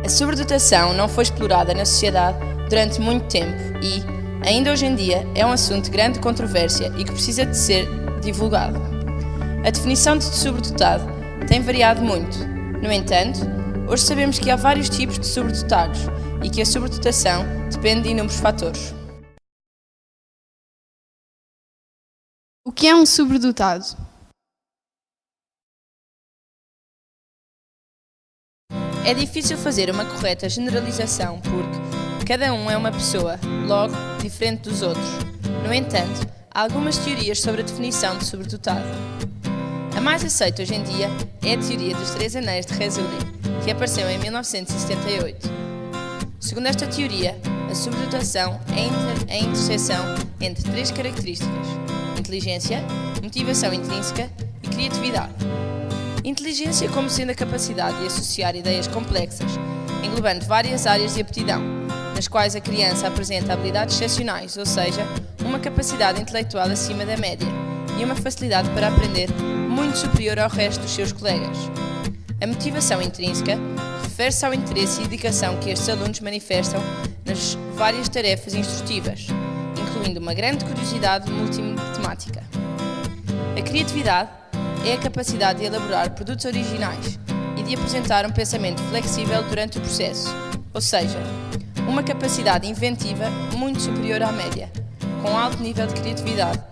A sobredotação não foi explorada na sociedade durante muito tempo e, ainda hoje em dia, é um assunto de grande controvérsia e que precisa de ser divulgado. A definição de sobredotado tem variado muito. No entanto, hoje sabemos que há vários tipos de sobredotados e que a sobredotação depende de inúmeros fatores. O que é um sobredotado? É difícil fazer uma correta generalização porque cada um é uma pessoa, logo diferente dos outros. No entanto, há algumas teorias sobre a definição de sobredotado. A mais aceita hoje em dia é a teoria dos 3 anéis de Rhazuli, que apareceu em 1978. Segundo esta teoria, a sobredotação é a interseção entre 3 características: inteligência, motivação intrínseca e criatividade. Inteligência como sendo a capacidade de associar ideias complexas, englobando várias áreas de aptidão, nas quais a criança apresenta habilidades excepcionais, ou seja, uma capacidade intelectual acima da média e uma facilidade para aprender muito superior ao resto dos seus colegas. A motivação intrínseca refere-se ao interesse e dedicação que estes alunos manifestam nas várias tarefas instrutivas, incluindo uma grande curiosidade multitemática. A criatividade é a capacidade de elaborar produtos originais e de apresentar um pensamento flexível durante o processo, ou seja, uma capacidade inventiva muito superior à média, com alto nível de criatividade,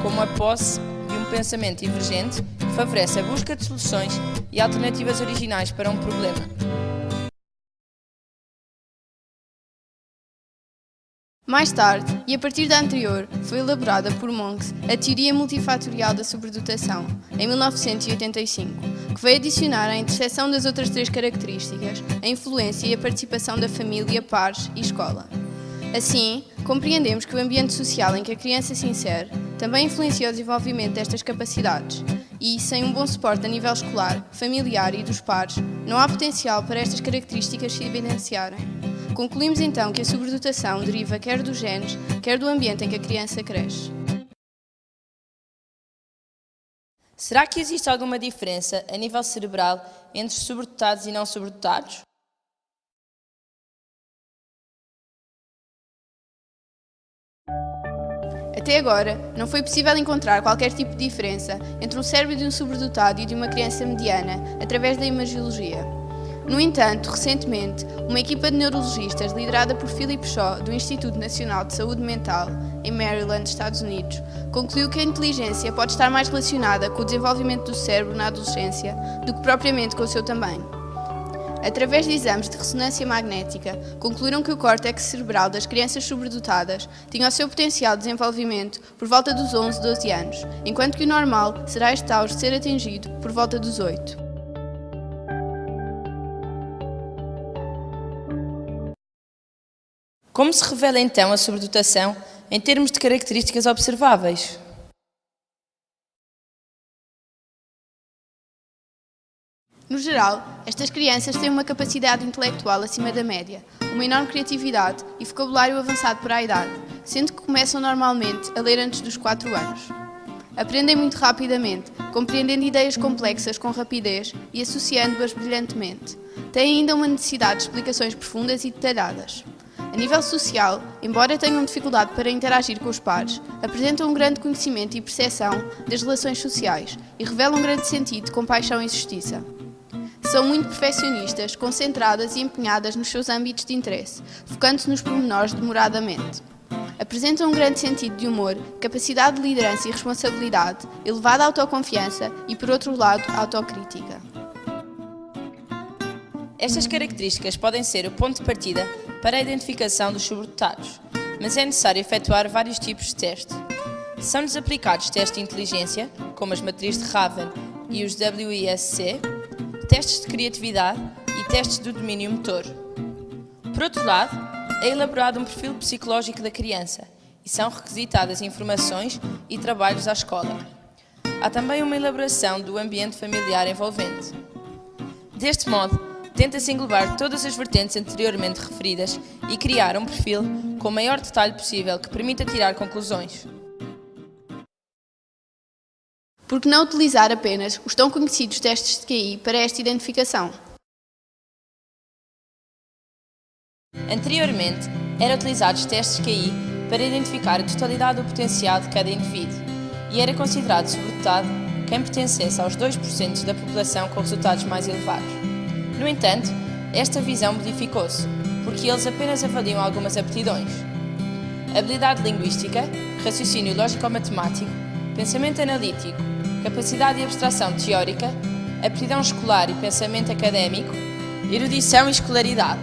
como a posse de um pensamento divergente que favorece a busca de soluções e alternativas originais para um problema. Mais tarde, e a partir da anterior, foi elaborada por Monks a teoria multifatorial da sobredotação, em 1985, que veio adicionar à interseção das outras 3 características a influência e a participação da família, pares e escola. Assim, compreendemos que o ambiente social em que a criança se insere também influencia o desenvolvimento destas capacidades e, sem um bom suporte a nível escolar, familiar e dos pares, não há potencial para estas características se evidenciarem. Concluímos então que a sobredotação deriva quer dos genes, quer do ambiente em que a criança cresce. Será que existe alguma diferença a nível cerebral entre sobredotados e não sobredotados? Até agora, não foi possível encontrar qualquer tipo de diferença entre um cérebro de um sobredotado e de uma criança mediana através da imagiologia. No entanto, recentemente, uma equipa de neurologistas liderada por Philip Shaw, do Instituto Nacional de Saúde Mental, em Maryland, Estados Unidos, concluiu que a inteligência pode estar mais relacionada com o desenvolvimento do cérebro na adolescência do que propriamente com o seu tamanho. Através de exames de ressonância magnética, concluíram que o córtex cerebral das crianças sobredotadas tinha o seu potencial de desenvolvimento por volta dos 11, 12 anos, enquanto que o normal será este auge ser atingido por volta dos 8. Como se revela então a sobredotação em termos de características observáveis? No geral, estas crianças têm uma capacidade intelectual acima da média, uma enorme criatividade e vocabulário avançado para a idade, sendo que começam normalmente a ler antes dos 4 anos. Aprendem muito rapidamente, compreendendo ideias complexas com rapidez e associando-as brilhantemente. Têm ainda uma necessidade de explicações profundas e detalhadas. A nível social, embora tenham dificuldade para interagir com os pares, apresentam um grande conhecimento e percepção das relações sociais e revelam um grande sentido de compaixão e justiça. São muito perfeccionistas, concentradas e empenhadas nos seus âmbitos de interesse, focando-se nos pormenores demoradamente. Apresentam um grande sentido de humor, capacidade de liderança e responsabilidade, elevada autoconfiança e, por outro lado, autocrítica. Estas características podem ser o ponto de partida para a identificação dos sobredotados, mas é necessário efetuar vários tipos de teste. São-lhes aplicados testes de inteligência, como as matrizes de Raven e os WISC, testes de criatividade e testes do domínio motor. Por outro lado, é elaborado um perfil psicológico da criança e são requisitadas informações e trabalhos à escola. Há também uma elaboração do ambiente familiar envolvente. Deste modo, tenta-se englobar todas as vertentes anteriormente referidas e criar um perfil com o maior detalhe possível que permita tirar conclusões. Por que não utilizar apenas os tão conhecidos testes de QI para esta identificação? Anteriormente, eram utilizados testes QI para identificar a totalidade do potencial de cada indivíduo e era considerado sobredotado quem pertencesse aos 2% da população com resultados mais elevados. No entanto, esta visão modificou-se, porque eles apenas avaliam algumas aptidões. Habilidade linguística, raciocínio lógico-matemático, pensamento analítico, capacidade de abstração teórica, aptidão escolar e pensamento académico, erudição e escolaridade.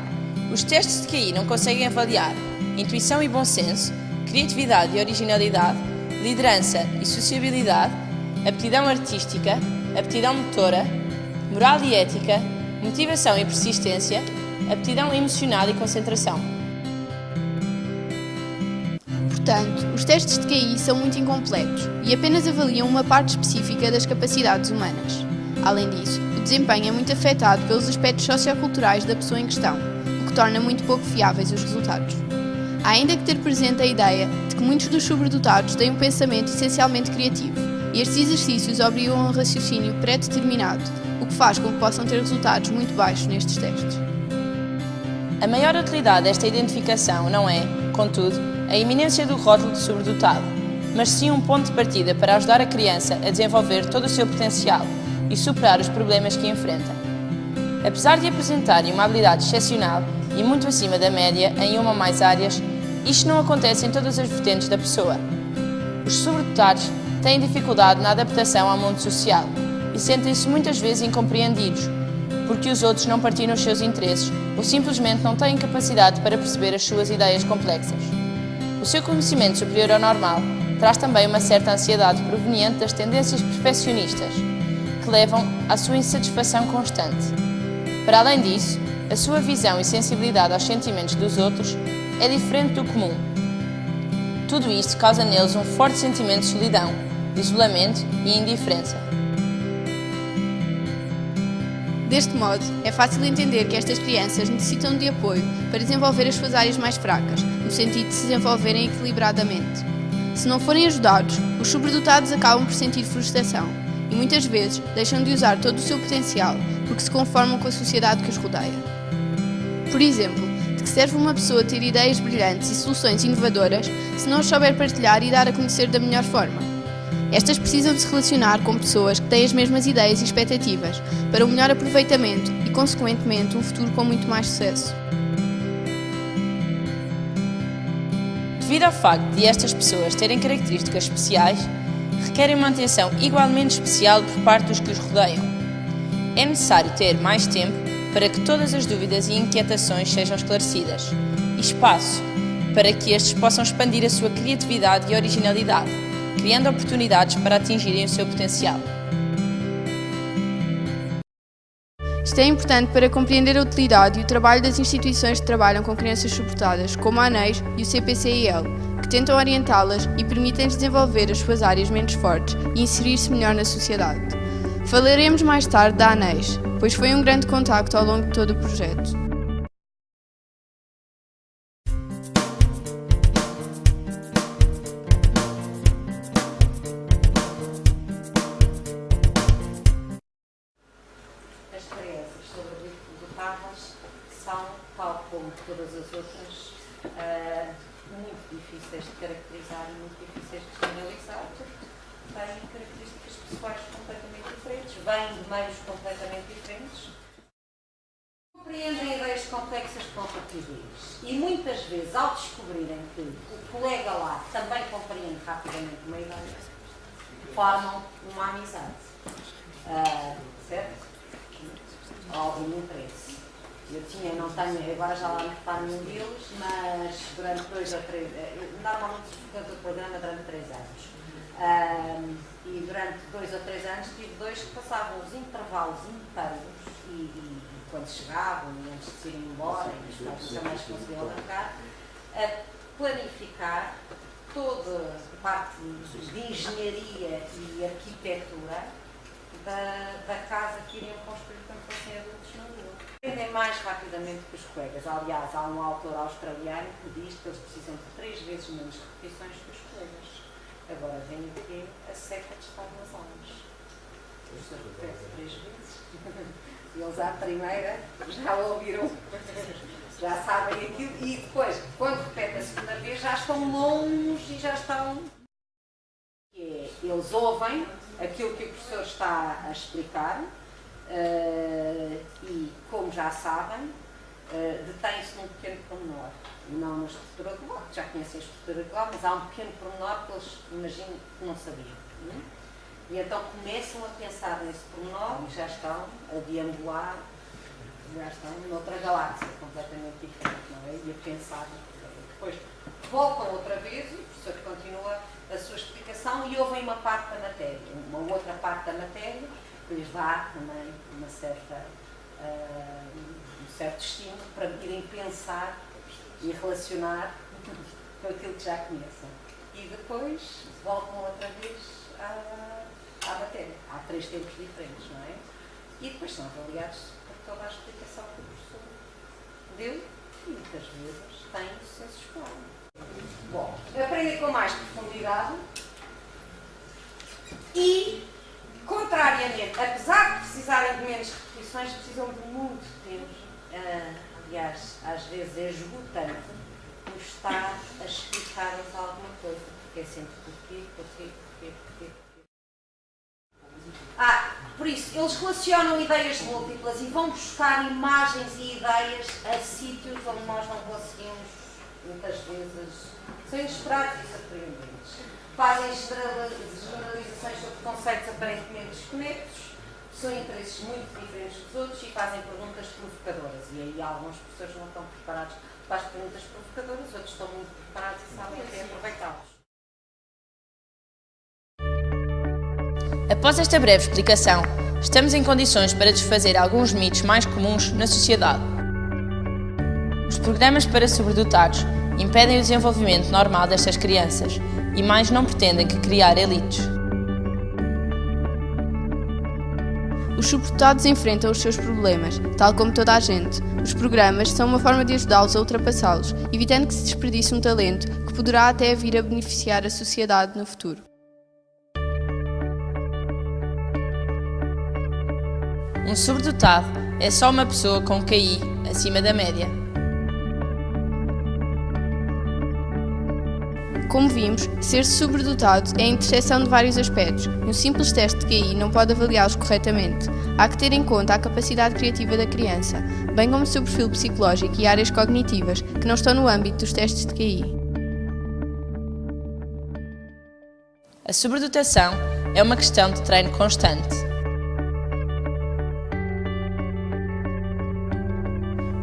Os testes de QI não conseguem avaliar intuição e bom senso, criatividade e originalidade, liderança e sociabilidade, aptidão artística, aptidão motora, moral e ética, motivação e persistência, aptidão emocional e concentração. Portanto, os testes de QI são muito incompletos e apenas avaliam uma parte específica das capacidades humanas. Além disso, o desempenho é muito afetado pelos aspectos socioculturais da pessoa em questão, o que torna muito pouco fiáveis os resultados. Há ainda que ter presente a ideia de que muitos dos sobredotados têm um pensamento essencialmente criativo e estes exercícios obrigam a um raciocínio pré-determinado, o que faz com que possam ter resultados muito baixos nestes testes. A maior utilidade desta identificação não é, contudo, a iminência do rótulo de sobredotado, mas sim um ponto de partida para ajudar a criança a desenvolver todo o seu potencial e superar os problemas que enfrenta. Apesar de apresentarem uma habilidade excepcional e muito acima da média em uma ou mais áreas, isto não acontece em todas as vertentes da pessoa. Os sobredotados têm dificuldade na adaptação ao mundo social e sentem-se muitas vezes incompreendidos, porque os outros não partilham os seus interesses ou simplesmente não têm capacidade para perceber as suas ideias complexas. O seu conhecimento superior ao normal traz também uma certa ansiedade proveniente das tendências perfeccionistas, que levam à sua insatisfação constante. Para além disso, a sua visão e sensibilidade aos sentimentos dos outros é diferente do comum. Tudo isto causa neles um forte sentimento de solidão, de isolamento e indiferença. Deste modo, é fácil entender que estas crianças necessitam de apoio para desenvolver as suas áreas mais fracas, no sentido de se desenvolverem equilibradamente. Se não forem ajudados, os sobredotados acabam por sentir frustração e muitas vezes deixam de usar todo o seu potencial porque se conformam com a sociedade que os rodeia. Por exemplo, de que serve uma pessoa ter ideias brilhantes e soluções inovadoras se não as souber partilhar e dar a conhecer da melhor forma? Estas precisam de se relacionar com pessoas que têm as mesmas ideias e expectativas para um melhor aproveitamento e, consequentemente, um futuro com muito mais sucesso. Devido ao facto de estas pessoas terem características especiais, requerem uma atenção igualmente especial por parte dos que os rodeiam. É necessário ter mais tempo para que todas as dúvidas e inquietações sejam esclarecidas, e espaço para que estes possam expandir a sua criatividade e originalidade, criando oportunidades para atingirem o seu potencial. Isto é importante para compreender a utilidade e o trabalho das instituições que trabalham com crianças suportadas, como a ANEIS e o CPCIL, que tentam orientá-las e permitem-lhes desenvolver as suas áreas menos fortes e inserir-se melhor na sociedade. Falaremos mais tarde da ANEIS, pois foi um grande contacto ao longo de todo o projeto. As crianças sobredotadas são, tal como todas as outras, muito difíceis de caracterizar e muito difíceis de generalizar, porque têm características pessoais completamente diferentes, vêm de meios completamente diferentes, compreendem ideias complexas com rapidez e muitas vezes, ao descobrirem que o colega lá também compreende rapidamente uma ideia, formam uma amizade, certo? Algum interesse. Não tenho, agora já lá me reparo nenhum deles, mas durante 2 ou 3, normalmente se frequenta o programa durante 3 anos. E durante 2 ou 3 anos tive 2 que passavam os intervalos inteiros e quando chegavam e antes de se irem embora, e os pais também conseguiam arrancar, a planificar toda a parte de engenharia e arquitetura da casa que iriam construir quando fossem adultos na rua. Aprendem mais rapidamente que os colegas. Aliás, há um autor australiano que diz que eles precisam de 3 vezes menos repetições que os colegas. Agora vem aqui a seca de estar nas aulas. professor repete 3 vezes, e eles à primeira já ouviram, já sabem aquilo, e depois, quando repete a segunda vez, já estão longos e já estão... Eles ouvem aquilo que o professor está a explicar e, como já sabem, detêm-se num pequeno pormenor. Não na estrutura global, que já conhecem a estrutura global, mas há um pequeno pormenor que eles imaginam que não sabiam. Não é? E então começam a pensar nesse pormenor e já estão a deambular, já estão noutra galáxia completamente diferente, não é? E a pensar. Depois voltam outra vez e o professor continua a sua explicação e ouvem uma parte da matéria, uma outra parte da matéria que lhes dá também um certo estímulo para irem pensar e relacionar com aquilo que já conhecem. E depois voltam outra vez à matéria. Há 3 tempos diferentes, não é? E depois são avaliados por toda a explicação que o professor deu e muitas vezes têm sucesso escolar. Bom, aprendem com mais profundidade e, contrariamente, apesar de precisarem de menos repetições, precisam de muito tempo. Aliás, às vezes é esgotante o estar a explicar-nos alguma coisa, porque é sempre porquê. Por isso, eles relacionam ideias múltiplas e vão buscar imagens e ideias a sítios onde nós não conseguimos, muitas vezes, são inesperados e surpreendentes. Fazem generalizações sobre conceitos aparentemente desconexos, são interesses muito diferentes dos outros e fazem perguntas provocadoras. E aí alguns professores não estão preparados para as perguntas provocadoras, outros estão muito preparados e sabem até aproveitá-los. Após esta breve explicação, estamos em condições para desfazer alguns mitos mais comuns na sociedade. Os programas para sobredotados impedem o desenvolvimento normal destas crianças e mais não pretendem que criar elites. Os sobredotados enfrentam os seus problemas, tal como toda a gente. Os programas são uma forma de ajudá-los a ultrapassá-los, evitando que se desperdice um talento que poderá até vir a beneficiar a sociedade no futuro. Um sobredotado é só uma pessoa com QI acima da média. Como vimos, ser sobredotado é a interseção de vários aspectos. Um simples teste de QI não pode avaliá-los corretamente. Há que ter em conta a capacidade criativa da criança, bem como o seu perfil psicológico e áreas cognitivas, que não estão no âmbito dos testes de QI. A sobredotação é uma questão de treino constante.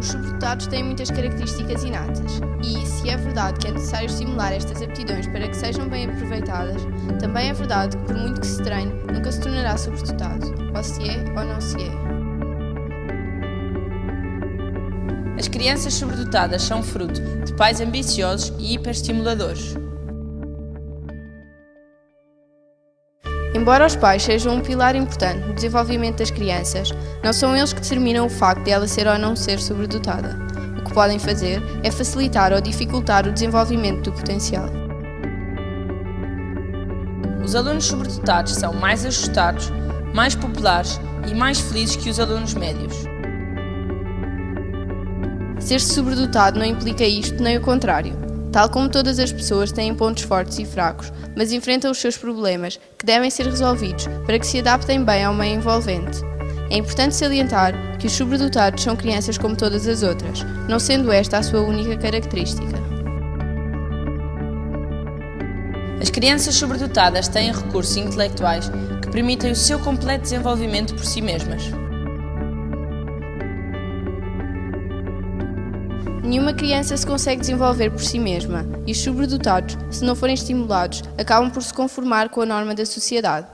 Os sobredotados têm muitas características inatas e, se é verdade que é necessário estimular estas aptidões para que sejam bem aproveitadas, também é verdade que, por muito que se treine, nunca se tornará sobredotado, ou se é ou não se é. As crianças sobredotadas são fruto de pais ambiciosos e hiperestimuladores. Embora os pais sejam um pilar importante no desenvolvimento das crianças, não são eles que determinam o facto de ela ser ou não ser sobredotada. O que podem fazer é facilitar ou dificultar o desenvolvimento do potencial. Os alunos sobredotados são mais ajustados, mais populares e mais felizes que os alunos médios. Ser-se sobredotado não implica isto nem o contrário. Tal como todas as pessoas têm pontos fortes e fracos, mas enfrentam os seus problemas, que devem ser resolvidos para que se adaptem bem ao meio envolvente. É importante salientar que os sobredotados são crianças como todas as outras, não sendo esta a sua única característica. As crianças sobredotadas têm recursos intelectuais que permitem o seu completo desenvolvimento por si mesmas. Nenhuma criança se consegue desenvolver por si mesma e os sobredotados, se não forem estimulados, acabam por se conformar com a norma da sociedade.